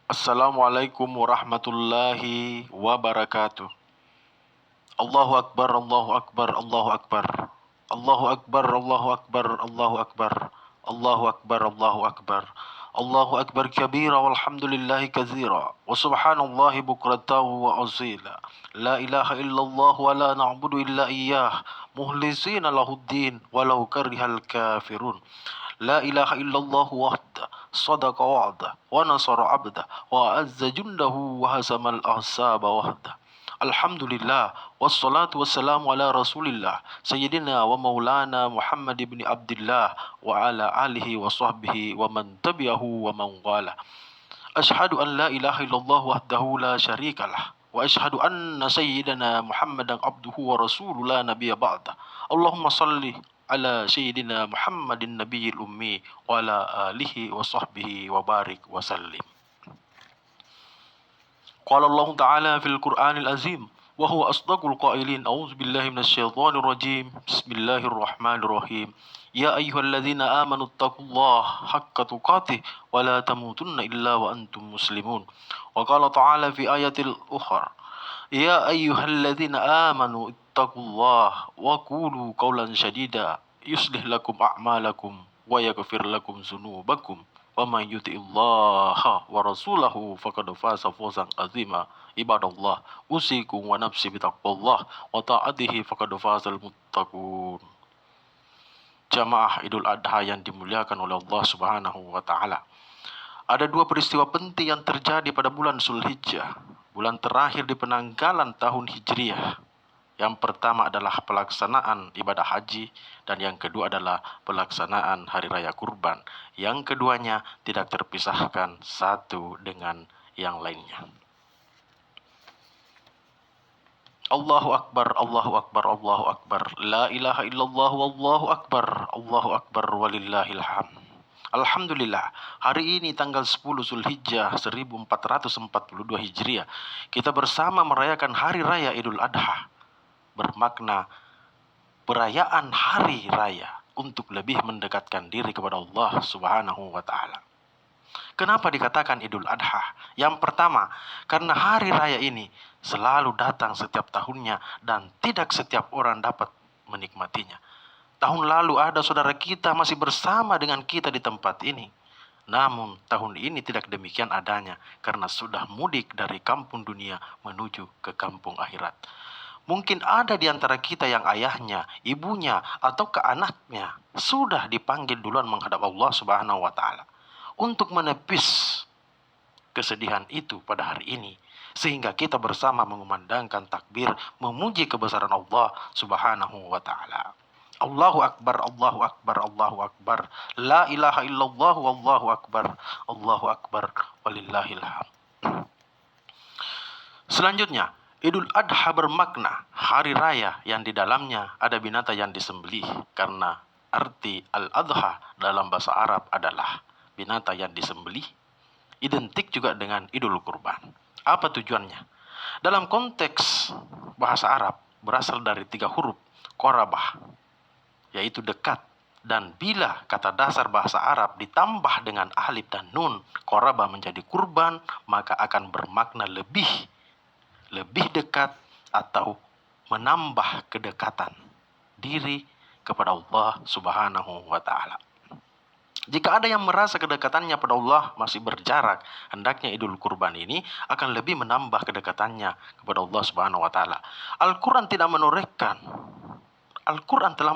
Assalamualaikum warahmatullahi wabarakatuh. Allahu Akbar, Allahu Akbar, Allahu Akbar. Allahu Akbar, Allahu Akbar, Allahu Akbar. Allahu Akbar, Allahu Akbar. Allahu Akbar kabira walhamdulillahi katsira wa subhanallahi bukratan wa asila. La ilaha illallah wa la na'budu illa iyyah muhlisina lahuddin walau karihal kafirun. La ilaha illallah wahda sadaqa wa'da wa nasara abda wa azza jundahu wa hazamal ahsaba wahda. Alhamdulillah wassalatu wassalamu ala rasulillah sayyidina wa maulana Muhammad ibn Abdullah wa ala alihi wa sahbihi wa man tabi'ahu wa man wala. Ashhadu an la ilaha illallah wahdahu la syarikalah wa ashhadu anna sayyidina Muhammadan abduhu wa rasuluhu la nabiyya ba'da. Allahumma salli ala sayyidina Muhammadin nabiyil ummi wa ala alihi wa sahbihi wa barik wa sallim. Qala Allah Ta'ala fil Qur'anil Azim wa huwa asdaqul qailin. A'udzu billahi minasyaitonir rajim. Bismillahirrahmanirrahim. Ya ayyuhalladzina amanu taqullaha haqqa tuqatih wa la tamutunna illa wa antum muslimun. Wa qala ta'ala fi ayatil ukhra. Ya ayyuhalladzina amanu ittaqullaha wa qulu qawlan sadida yuslih lakum a'malakum wa yaghfir lakum dzunubakum wa may yuti'illaha wa rasulahu faqad faza fawzan azima. Ibadallah, usikum wa nafsi bitaqwallah wa ta'atihi faqad fazal muttaqun. Jamaah Idul Adha yang dimuliakan oleh Allah Subhanahu wa taala. Ada dua peristiwa penting yang terjadi pada bulan Zulhijjah, bulan terakhir di penanggalan tahun Hijriah. Yang pertama adalah pelaksanaan ibadah haji dan yang kedua adalah pelaksanaan hari raya kurban. Yang keduanya tidak terpisahkan satu dengan yang lainnya. Allahu Akbar, Allahu Akbar, Allahu Akbar. La ilaha illallah wallahu akbar. Allahu Akbar walillahil hamd. Alhamdulillah, hari ini tanggal 10 Zulhijjah 1442 Hijriah, kita bersama merayakan hari raya Idul Adha. Bermakna perayaan hari raya untuk lebih mendekatkan diri kepada Allah Subhanahu wa taala. Kenapa dikatakan Idul Adha? Yang pertama, karena hari raya ini selalu datang setiap tahunnya dan tidak setiap orang dapat menikmatinya. Tahun lalu ada saudara kita masih bersama dengan kita di tempat ini. Namun tahun ini tidak demikian adanya karena sudah mudik dari kampung dunia menuju ke kampung akhirat. Mungkin ada di antara kita yang ayahnya, ibunya, atau ke anaknya sudah dipanggil duluan menghadap Allah Subhanahu wa taala untuk menepis kesedihan itu pada hari ini, sehingga kita bersama mengumandangkan takbir memuji kebesaran Allah Subhanahu wa taala. Allahu Akbar, Allahu Akbar, Allahu Akbar. La ilaha illallah wallahu akbar. Allahu Akbar walillahil hamd. Selanjutnya, Idul Adha bermakna hari raya yang di dalamnya ada binatang yang disembelih, karena arti Al-Adha dalam bahasa Arab adalah binatang yang disembelih, identik juga dengan Idul Kurban. Apa tujuannya? Dalam konteks bahasa Arab berasal dari 3 huruf qorabah, yaitu dekat. Dan bila kata dasar bahasa Arab ditambah dengan alif dan nun, qorabah menjadi kurban, maka akan bermakna lebih dekat atau menambah kedekatan diri kepada Allah Subhanahu wa taala. Jika ada yang merasa kedekatannya pada Allah masih berjarak, hendaknya Idul Kurban ini akan lebih menambah kedekatannya kepada Allah Subhanahu wa taala. Al-Qur'an telah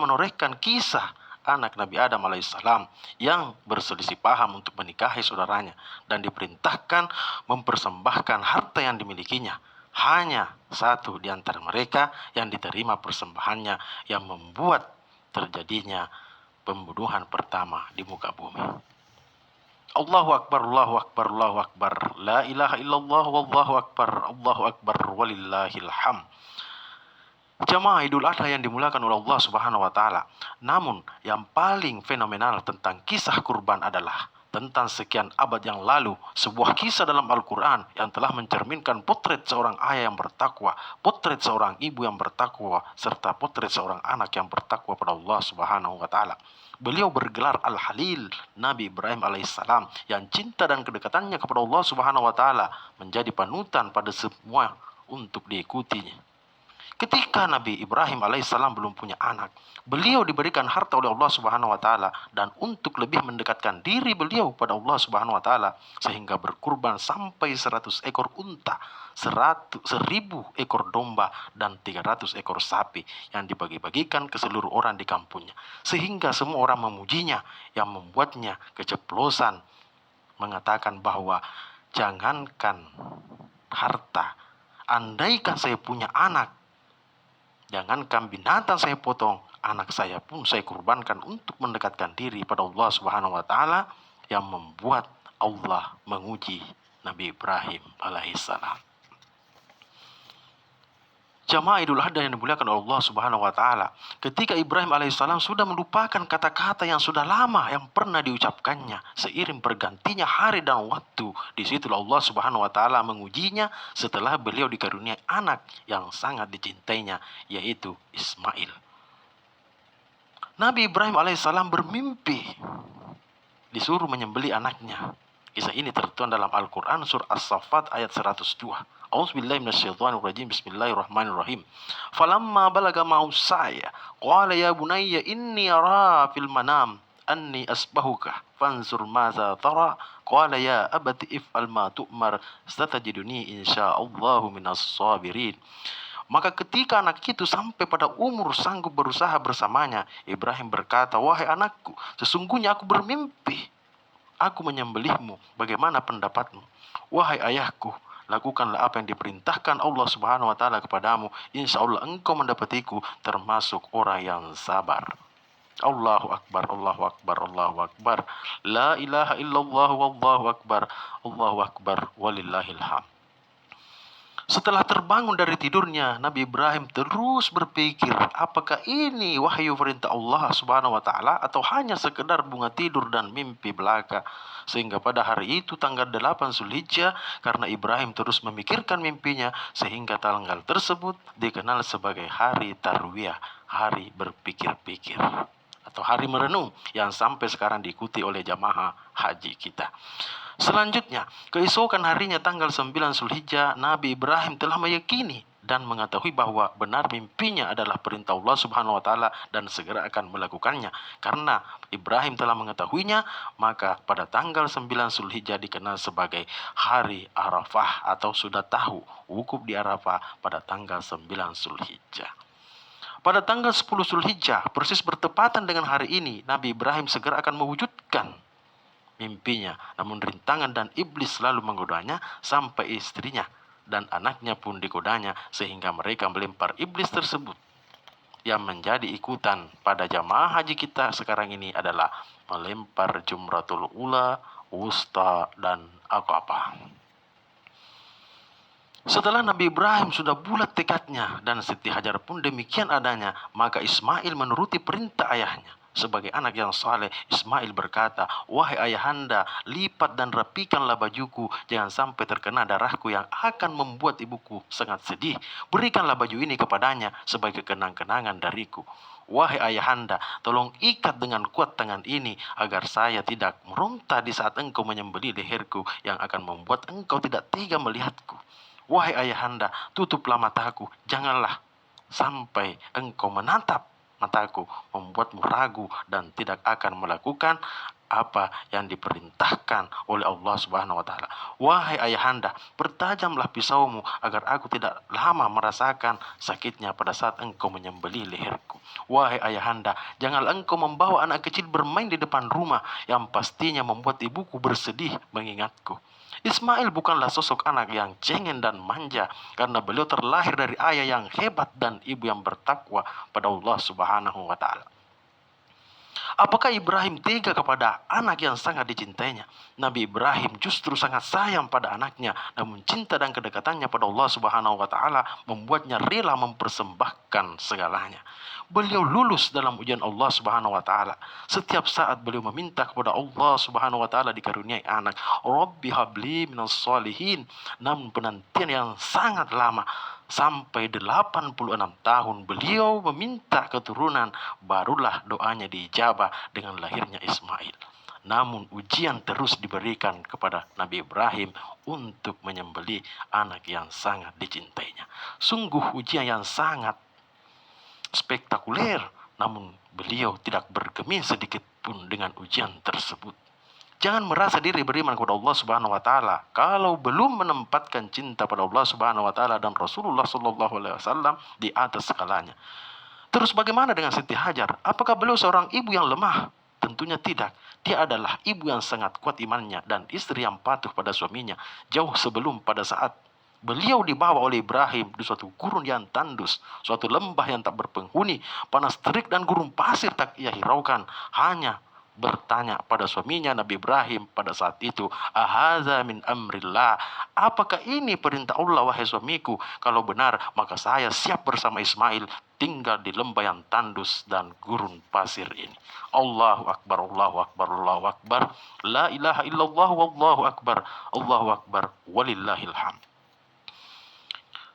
menorehkan kisah anak Nabi Adam alaihissalam yang berselisih paham untuk menikahi saudaranya dan diperintahkan mempersembahkan harta yang dimilikinya. Hanya satu di antara mereka yang diterima persembahannya yang membuat terjadinya pembunuhan pertama di muka bumi. Allahu Akbar, Allahu Akbar, Allahu Akbar. La ilaha illallah wallahu akbar. Allahu Akbar walillahil hamd. Jamaah Idul Adha yang dimuliakan oleh Allah Subhanahu wa taala. Namun yang paling fenomenal tentang kisah kurban adalah tentang sekian abad yang lalu, sebuah kisah dalam Al-Quran yang telah mencerminkan potret seorang ayah yang bertakwa, potret seorang ibu yang bertakwa, serta potret seorang anak yang bertakwa pada Allah Subhanahu wa taala. Beliau bergelar Al-Halil, Nabi Ibrahim alaihissalam, yang cinta dan kedekatannya kepada Allah Subhanahu wa taala menjadi panutan pada semua untuk diikutinya. Ketika Nabi Ibrahim alaihissalam belum punya anak, beliau diberikan harta oleh Allah Subhanahu wa taala, dan untuk lebih mendekatkan diri beliau pada Allah Subhanahu wa taala sehingga berkurban sampai 100 ekor unta, 1000 ekor domba, dan 300 ekor sapi yang dibagi-bagikan ke seluruh orang di kampungnya, sehingga semua orang memujinya, yang membuatnya keceplosan mengatakan bahwa jangankan harta, andaikan saya punya anak, jangankan binatang saya potong, anak saya pun saya kurbankan untuk mendekatkan diri pada Allah Subhanahu wa taala, yang membuat Allah menguji Nabi Ibrahim alaihissalam. Jamaah Idul Adha yang dimuliakan oleh Allah Subhanahu wa taala, ketika Ibrahim alaihissalam sudah melupakan kata-kata yang sudah lama yang pernah diucapkannya, seiring bergantinya hari dan waktu, disitulah Allah Subhanahu wa taala mengujinya setelah beliau dikaruniai anak yang sangat dicintainya, yaitu Ismail. Nabi Ibrahim alaihissalam bermimpi disuruh menyembelih anaknya. Kisah ini tertuang dalam Al-Quran surah As-Saffat ayat 102. A'udzubillahi minasyaitonirrajim. Bismillahirrahmanirrahim. Falamma balaga ma'usaya qala ya bunayya inni ara fil manam anni asbahuka fanzur maza tara qala ya abati if'al ma tu'mar satajiduni insyaallahu minas sabirin. Maka ketika anak itu sampai pada umur sanggup berusaha bersamanya, Ibrahim berkata, wahai anakku, sesungguhnya aku bermimpi aku menyembelihmu, bagaimana pendapatmu? Wahai ayahku, lakukanlah apa yang diperintahkan Allah Subhanahu wa taala kepadamu. Insya Allah engkau mendapatiku termasuk orang yang sabar. Allahu Akbar, Allahu Akbar, Allahu Akbar. La ilaha illallah wallahu akbar. Allahu Akbar walillahil hamd. Setelah terbangun dari tidurnya, Nabi Ibrahim terus berpikir, apakah ini wahyu perintah Allah Subhanahu wa taala atau hanya sekedar bunga tidur dan mimpi belaka. Sehingga pada hari itu tanggal 8 Zulhijjah, karena Ibrahim terus memikirkan mimpinya, sehingga tanggal tersebut dikenal sebagai hari Tarwiyah, hari berpikir-pikir, atau hari merenung, yang sampai sekarang diikuti oleh jamaah haji kita. Selanjutnya, keesokan harinya tanggal 9 Zulhijjah, Nabi Ibrahim telah meyakini dan mengetahui bahwa benar mimpinya adalah perintah Allah Subhanahu wa taala dan segera akan melakukannya. Karena Ibrahim telah mengetahuinya, maka pada tanggal 9 Zulhijjah dikenal sebagai hari Arafah, atau sudah tahu wukuf di Arafah pada tanggal 9 Zulhijjah. Pada tanggal 10 Zulhijjah, persis bertepatan dengan hari ini, Nabi Ibrahim segera akan mewujudkan mimpinya. Namun rintangan dan iblis selalu menggodanya, sampai istrinya dan anaknya pun digodanya, sehingga mereka melempar iblis tersebut. Yang menjadi ikutan pada jamaah haji kita sekarang ini adalah melempar jumratul ula, wusta, dan aqabah. Setelah Nabi Ibrahim sudah bulat tekadnya dan Siti Hajar pun demikian adanya, maka Ismail menuruti perintah ayahnya. Sebagai anak yang saleh, Ismail berkata, wahai ayahanda, lipat dan rapikanlah bajuku, jangan sampai terkena darahku yang akan membuat ibuku sangat sedih. Berikanlah baju ini kepadanya sebagai kenang-kenangan dariku. Wahai ayahanda, tolong ikat dengan kuat tangan ini agar saya tidak meronta di saat engkau menyembelih leherku yang akan membuat engkau tidak tega melihatku. Wahai ayahanda, tutuplah mataku, janganlah sampai engkau menatap mataku, membuatmu ragu dan tidak akan melakukan apa yang diperintahkan oleh Allah Subhanahu wa taala. Wahai ayahanda, pertajamlah pisaumu agar aku tidak lama merasakan sakitnya pada saat engkau menyembelih leherku. Wahai ayahanda, janganlah engkau membawa anak kecil bermain di depan rumah yang pastinya membuat ibuku bersedih mengingatku. Ismail bukanlah sosok anak yang cengeng dan manja, karena beliau terlahir dari ayah yang hebat dan ibu yang bertakwa pada Allah Subhanahu wa taala. Apakah Ibrahim tega kepada anak yang sangat dicintainya? Nabi Ibrahim justru sangat sayang pada anaknya, namun cinta dan kedekatannya pada Allah Subhanahu wa taala membuatnya rela mempersembahkan segalanya. Beliau lulus dalam ujian Allah Subhanahu wa taala. Setiap saat beliau meminta kepada Allah Subhanahu wa taala dikaruniai anak. Rabbi habli minas solihin. Namun penantian yang sangat lama sampai 86 tahun beliau meminta keturunan, barulah doanya diijabah dengan lahirnya Ismail. Namun ujian terus diberikan kepada Nabi Ibrahim untuk menyembelih anak yang sangat dicintainya. Sungguh ujian yang sangat spektakuler, namun beliau tidak bergeming sedikit pun dengan ujian tersebut. Jangan merasa diri beriman kepada Allah Subhanahu wa taala kalau belum menempatkan cinta pada Allah Subhanahu wa taala dan Rasulullah sallallahu alaihi wasallam di atas segalanya. Terus bagaimana dengan Siti Hajar? Apakah beliau seorang ibu yang lemah? Tentunya tidak. Dia adalah ibu yang sangat kuat imannya dan istri yang patuh pada suaminya jauh sebelum pada saat beliau dibawa oleh Ibrahim di suatu gurun yang tandus, suatu lembah yang tak berpenghuni, panas terik dan gurun pasir tak ia hiraukan. Hanya bertanya pada suaminya Nabi Ibrahim pada saat itu, "Ahaza min amrillah?" Apakah ini perintah Allah wahai suamiku? Kalau benar, maka saya siap bersama Ismail tinggal di lembah yang tandus dan gurun pasir ini. Allahu Akbar, Allahu Akbar, Allahu Akbar. La ilaha illallah, wallahu akbar. Allahu Akbar, walillahil hamd.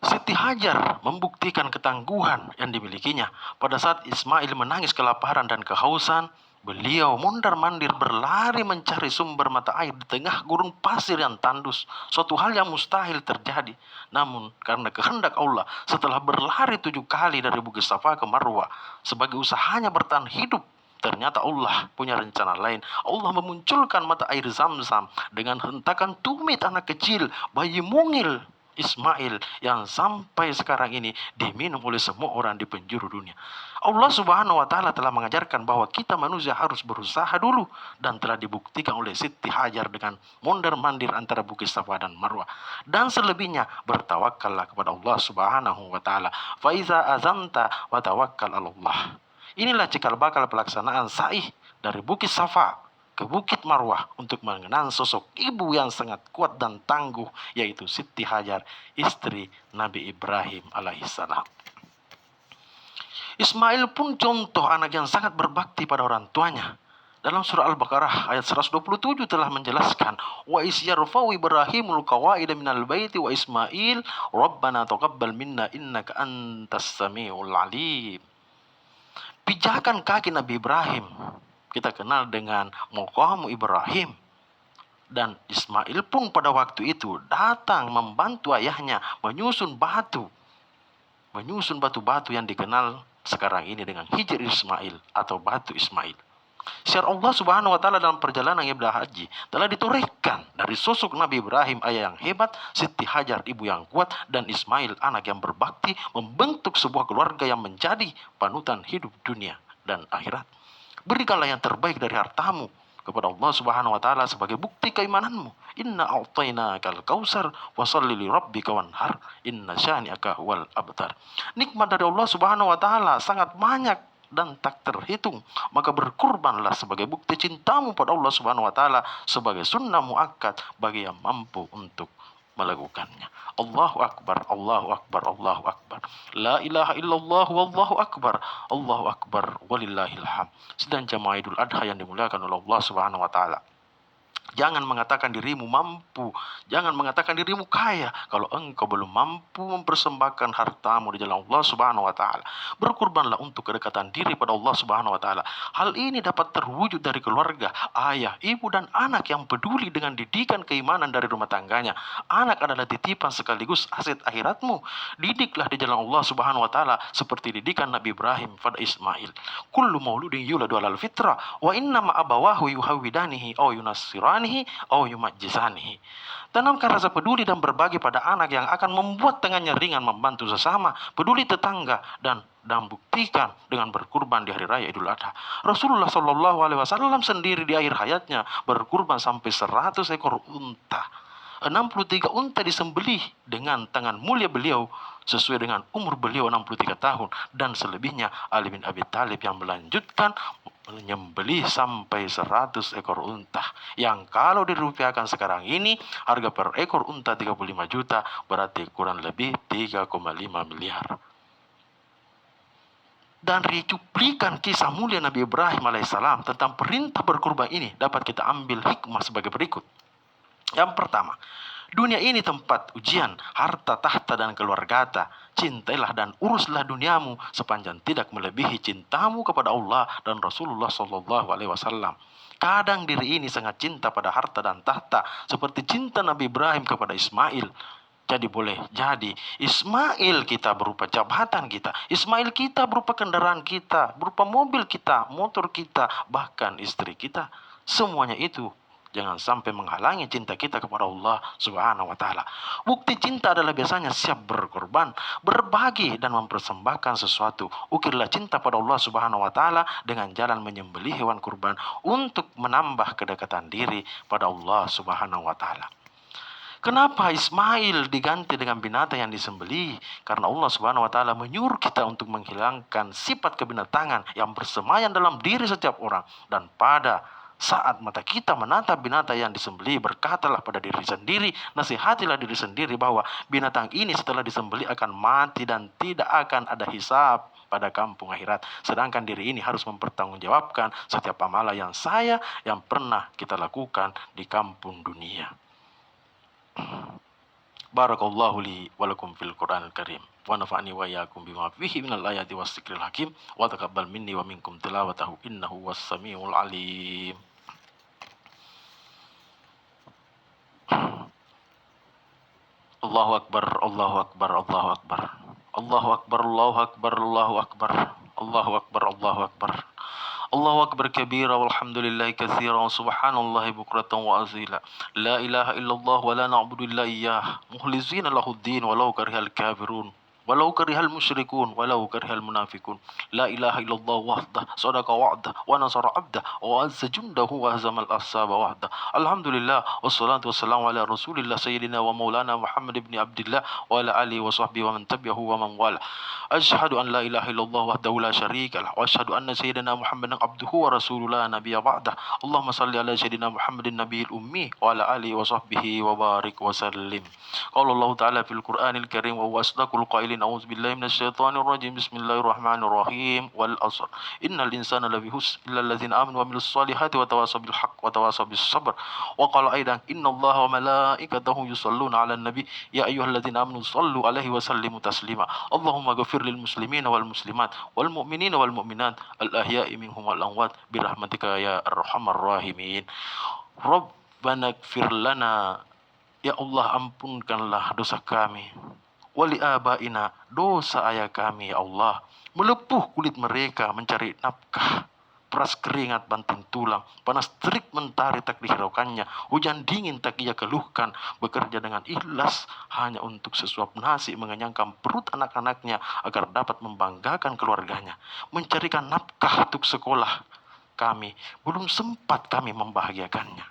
Siti Hajar membuktikan ketangguhan yang dimilikinya. Pada saat Ismail menangis kelaparan dan kehausan, beliau mondar-mandir berlari mencari sumber mata air di tengah gurun pasir yang tandus. Suatu hal yang mustahil terjadi. Namun karena kehendak Allah, setelah berlari 7 kali dari Bukit Safa ke Marwah sebagai usahanya bertahan hidup, ternyata Allah punya rencana lain. Allah memunculkan mata air Zam-Zam dengan hentakan tumit anak kecil, bayi mungil Ismail yang sampai sekarang ini diminum oleh semua orang di penjuru dunia. Allah Subhanahu wa taala telah mengajarkan bahwa kita manusia harus berusaha dulu dan telah dibuktikan oleh Siti Hajar dengan mondar-mandir antara Bukit Safa dan Marwah. Dan selebihnya bertawakkallah kepada Allah Subhanahu wa taala. Fa iza azamta wa tawakkal 'ala Allah. Inilah cikal bakal pelaksanaan sa'i dari Bukit Safa ke Bukit Marwah untuk mengenang sosok ibu yang sangat kuat dan tangguh, yaitu Siti Hajar, istri Nabi Ibrahim alaihissalam. Ismail pun contoh anak yang sangat berbakti pada orang tuanya. Dalam surah Al-Baqarah ayat 127 telah menjelaskan, wa isyarfau Ibrahimul qawaida minal baiti wa Ismail rabbana taqabbal minna innaka antas samiul alim. Pijakan kaki Nabi Ibrahim kita kenal dengan maqam Ibrahim. Dan Ismail pun pada waktu itu datang membantu ayahnya menyusun batu-batu yang dikenal sekarang ini dengan Hijr Ismail atau batu Ismail. Syiar Allah Subhanahu wa taala dalam perjalanan ibadah haji telah ditorehkan dari sosok Nabi Ibrahim ayah yang hebat, Siti Hajar ibu yang kuat, dan Ismail anak yang berbakti membentuk sebuah keluarga yang menjadi panutan hidup dunia dan akhirat. Berikanlah yang terbaik dari hartamu kepada Allah Subhanahu wa taala sebagai bukti keimananmu. Inna a'tainakal kautsar washalli li rabbika wanhar inna syani'aka wal abtar. Nikmat dari Allah Subhanahu wa taala sangat banyak dan tak terhitung, maka berkurbanlah sebagai bukti cintamu pada Allah Subhanahu wa taala sebagai sunnah muakkad bagi yang mampu untuk melakukannya. Allahu Akbar, Allahu Akbar, Allahu Akbar. La ilaha illallah wallahu akbar. Allahu Akbar walillahil hamd. Sedang jamaah Idul Adha yang dimuliakan oleh Allah Subhanahu wa taala. Jangan mengatakan dirimu mampu, jangan mengatakan dirimu kaya kalau engkau belum mampu mempersembahkan hartamu di jalan Allah Subhanahu wa taala. Berkurbanlah untuk kedekatan diri pada Allah Subhanahu wa taala. Hal ini dapat terwujud dari keluarga, ayah, ibu dan anak yang peduli dengan didikan keimanan dari rumah tangganya. Anak adalah titipan sekaligus aset akhiratmu. Didiklah di jalan Allah Subhanahu wa taala seperti didikan Nabi Ibrahim pada Ismail. Kullu mauludin yuladu 'alal fitrah wa inna ma abawahu yuhawidanihi aw yunassirani au yumajjisanihi. Tanamkan rasa peduli dan berbagi pada anak yang akan membuat tangannya ringan membantu sesama, peduli tetangga, dan buktikan dengan berkurban di hari raya Idul Adha. Rasulullah Shallallahu Alaihi Wasallam sendiri di akhir hayatnya berkurban sampai 100 ekor unta. 63 unta disembelih dengan tangan mulia beliau sesuai dengan umur beliau 63 tahun, dan selebihnya Ali bin Abi Thalib yang melanjutkan menyembelih sampai 100 ekor unta yang kalau dirupiahkan sekarang ini harga per ekor unta 35 juta, berarti kurang lebih 3,5 miliar. Dan cuplikan kisah mulia Nabi Ibrahim alaihissalam tentang perintah berkurban ini dapat kita ambil hikmah sebagai berikut. Yang pertama, dunia ini tempat ujian, harta, tahta, dan keluarga. Cintailah dan uruslah duniamu sepanjang tidak melebihi cintamu kepada Allah dan Rasulullah Shallallahu Alaihi Wasallam. Kadang diri ini sangat cinta pada harta dan tahta, seperti cinta Nabi Ibrahim kepada Ismail. Jadi boleh jadi Ismail kita berupa jabatan kita, Ismail kita berupa kendaraan kita, berupa mobil kita, motor kita, bahkan istri kita. Semuanya itu jangan sampai menghalangi cinta kita kepada Allah Subhanahu wa taala. Bukti cinta adalah biasanya siap berkorban, berbagi dan mempersembahkan sesuatu. Ukirlah cinta pada Allah Subhanahu wa taala dengan jalan menyembelih hewan kurban untuk menambah kedekatan diri pada Allah Subhanahu wa taala. Kenapa Ismail diganti dengan binatang yang disembelih? Karena Allah Subhanahu wa taala menyuruh kita untuk menghilangkan sifat kebinatangan yang bersemayam dalam diri setiap orang. Dan pada saat mata kita menatap binatang yang disembelih, berkatalah pada diri sendiri, nasihatilah diri sendiri bahwa binatang ini setelah disembelih akan mati dan tidak akan ada hisab pada kampung akhirat. Sedangkan diri ini harus mempertanggungjawabkan setiap amalan yang pernah kita lakukan di kampung dunia. Barakallahu li wa lakum fil Qur'anil Karim wa nafa'ani wa iyyakum bima fihi minal ayati was dzikril hakim wa taqabbal minni wa minkum tilawatahu innahu was samiul alim. Allahu akbar, Allahu akbar, Allahu akbar. Allahu akbar, Allahu akbar, Allahu akbar. Allahu akbar, Allahu akbar. Allahu akbar kabira walhamdulillahi katsira wa subhanallahi bukratan wa azila. La ilaha illallah wa la na'budu illa iyyah. Mukhlisina lahuddin walau karihal kafirun. Walau karihal musyrikun, walau karihal munafikun. La ilaha illallah wahdah, sadaqa wa'dah, wa nasara abdah, wa azza jundahu wa hazamal ahsaba wahdah. Alhamdulillah, wassalatu wassalamu ala rasulillah sayyidina wa maulana Muhammad ibn Abdillah wa ala alihi wa sahbihi wa man tabi'ahu wa man wala. Asyhadu an la ilaha illallah wahdahu la syarika lah, wa asyhadu anna sayyidina Muhammadan abduhu wa rasulullah nabiyya ba'dah. Allahumma salli ala sayyidina Muhammadin nabiyil ummi wa ala alihi wa sahbihi wa barik wa sallim. Qala Allah ta'ala fil Qur'anil Karim wa huwa asdaqul qailin. A'udzu billahi minasyaitonir rajim. Bismillahirrahmanirrahim. Wal 'ashr. Innal insana lafi khusr illa alladzina amanu wa 'amilus solihati wa tawasaw bil haqq wa tawasaw bis sabr. Wa qala aidan innallaha wa malaikatahu yusholluna 'alan nabi ya ayyuhalladzina amanu shallu 'alaihi wa sallimu taslima. Allahumma ighfir lil muslimina wal muslimat wal mu'minina wal mu'minat al ahya'i minhum wal amwat bi rahmatika ya arhamar rahimin. Rabbana ighfir lana, ya Allah ampunkanlah dosa kami. Wali abaina, dosa ayah kami ya Allah. Melepuh kulit mereka mencari nafkah. Peras keringat banting tulang. Panas terik mentari tak dihiraukannya. Hujan dingin tak ia keluhkan. Bekerja dengan ikhlas hanya untuk sesuap nasi mengenyangkan perut anak-anaknya agar dapat membanggakan keluarganya. Mencarikan nafkah untuk sekolah kami. Belum sempat kami membahagiakannya.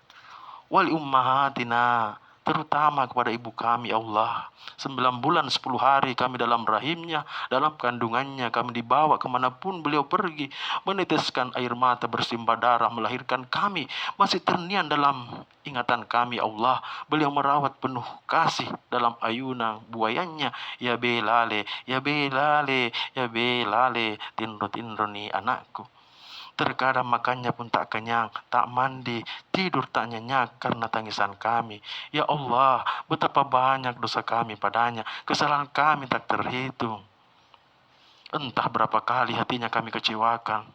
Wali ummahatina, terutama kepada ibu kami ya Allah. 9 bulan 10 hari kami dalam rahimnya, dalam kandungannya kami dibawa kemanapun beliau pergi, meneteskan air mata bersimbah darah melahirkan kami, masih ternian dalam ingatan kami ya Allah. Beliau merawat penuh kasih dalam ayunan buayannya. Ya belale, ya belale, ya belale, tinro tinro ni anakku. Terkadang makannya pun tak kenyang, tak mandi, tidur tak nyenyak karena tangisan kami. Ya Allah, betapa banyak dosa kami padanya, kesalahan kami tak terhitung. Entah berapa kali hatinya kami kecewakan.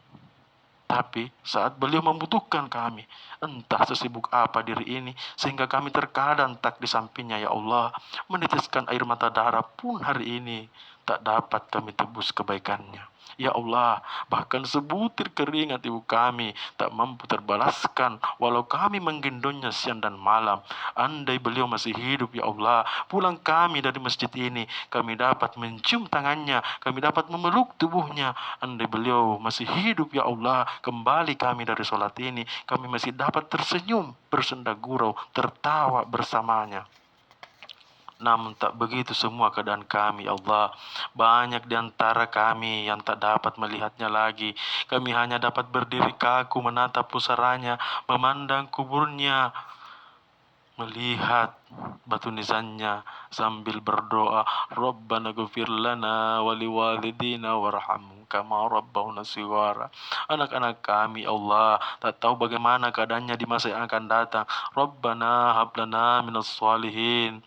Tapi saat beliau membutuhkan kami, entah sesibuk apa diri ini, sehingga kami terkadang tak di sampingnya ya Allah. Meneteskan air mata darah pun hari ini tak dapat kami tebus kebaikannya. Ya Allah, bahkan sebutir keringat ibu kami tak mampu terbalaskan walau kami menggendongnya siang dan malam. Andai beliau masih hidup ya Allah, pulang kami dari masjid ini, kami dapat mencium tangannya, kami dapat memeluk tubuhnya. Andai beliau masih hidup ya Allah, kembali kami dari sholat ini, kami masih dapat tersenyum, bersenda gurau, tertawa bersamanya. Namun tak begitu semua keadaan kami ya Allah. Banyak di antara kami yang tak dapat melihatnya lagi. Kami hanya dapat berdiri kaku menatap pusaranya, memandang kuburnya, melihat batu nisannya sambil berdoa, Rabbana ghfir lana wa liwalidina warhamhum kama rabbawna shighara. Anak-anak kami Allah tak tahu bagaimana keadaannya di masa yang akan datang. Rabbana hab lana minas shalihin.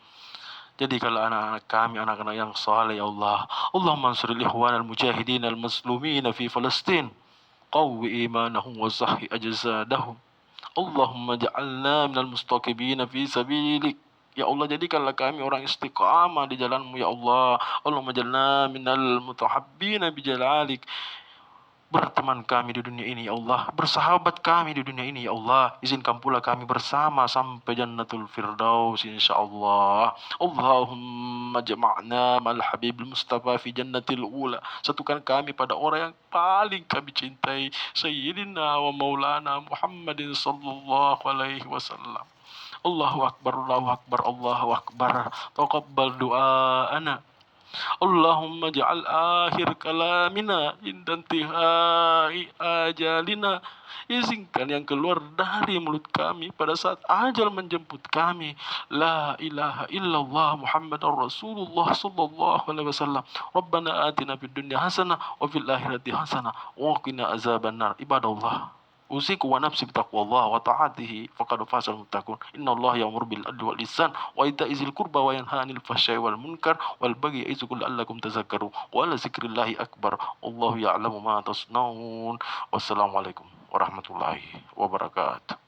Jadi kalau anak-anak kami anak-anak yang saleh ya Allah. Allahumma ansuril ikhwanal mujahidin al muslimin fi Palestin. Qawwi imanahum wa sahhi ajsadahum. Allahumma ja'alna minal mustaqibina fi sabilik. Ya Allah, jadikanlah kami orang istiqamah di jalanmu ya Allah. Allahumma ja'alna minal mutahabbina bijalalik. Berteman kami di dunia ini ya Allah, bersahabat kami di dunia ini ya Allah. Izinkan pula kami bersama sampai jannatul firdaus insyaallah. Allahumma jama'na mal habibil mustafa fi jannatil ula. Satukan kami pada orang yang paling kami cintai, sayyidina wa maulana Muhammadin sallallahu alaihi wasallam. Allahu akbar, Allahu akbar, Allahu akbar. Taqabbal du'ana. Allahumma ja'al akhir kalamina indantihai ajalina. Izinkan yang keluar dari mulut kami pada saat ajal menjemput kami, la ilaha illallah Muhammadar Rasulullah sallallahu alaihi wasallam. Rabbana atina fid dunya hasanah wa fil akhirati hasanah wa qina azabannar. Ibadallah, usiku wa nafsi bitaqwallah wa ta'atihi faqad fasal muttaqun. Innallaha ya'muru bil adli wal ihsan wa ita'i dzil qurba wa yanha 'anil fahsya'i wal munkar wal baghi ya'izukum la'allakum tadhakkarun. Wa la dzikrillahi akbar. Wallahu ya'lamu ma tasnaun. Wassalamualaikum warahmatullahi wabarakatuh.